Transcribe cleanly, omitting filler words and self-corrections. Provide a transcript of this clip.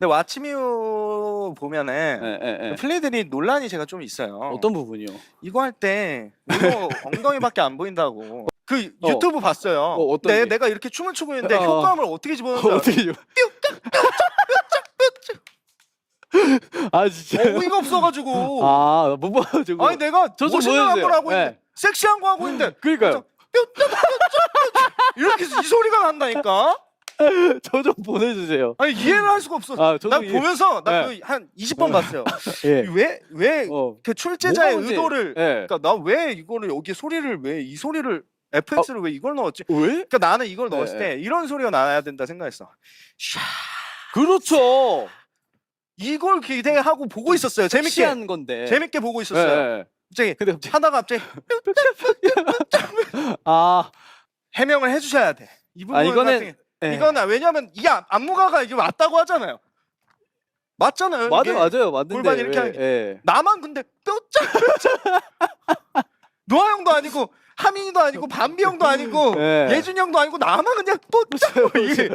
근데 왓츠미우 보면은 예, 예. 플레이들이 논란이 제가 좀 있어요. 어떤 부분이요? 이거 할 때 이거 엉덩이밖에 안 보인다고. 그 유튜브 봤어요. 어떤 게? 내가 이렇게 춤을 추고 있는데 효과음을 어떻게 집어넣는지 알아요? 어떻게 좀? 아 진짜. 어이가 없어가지고. 못 봐가지고. 아니 내가 저 좀 멋있는 보여주세요. 걸 하고 네. 있는데 섹시한 거 하고 있는데 그러니까요. 이렇게 이 소리가 난다니까. 저 좀 보내주세요. 아니 이해를 할 수가 없어. 아, 저도 난 이해- 보면서 나 네. 한 20번 봤어요. 예. 왜 그 출제자의 뭐가 문제? 의도를 예. 그러니까 나 왜 이거를 여기 소리를 왜 이 소리를 FX를 왜 이걸 넣었지? 왜? 그러니까 나는 이걸 넣었을 네. 때 이런 소리가 나야 된다 생각했어. 샤 그렇죠. 이걸 기대하고 보고 있었어요. 재밌게 섹시한 건데. 재밌게 보고 있었어요. 예. 갑자기 근데 갑자기 하다가 갑자기 해명을 해주셔야 돼. 이 부분 이거는 예. 이거는 왜냐면 이게 안무가가 이게 맞다고 하잖아요. 맞잖아요. 이게. 맞아요. 맞는데. 골반 이렇게 하는 게. 예. 나만 근데 뼈짜 노아 형도 아니고 하민이도 아니고 밤비 형도 아니고 예. 예준이 형도 아니고 나만 그냥 뼈짜 이게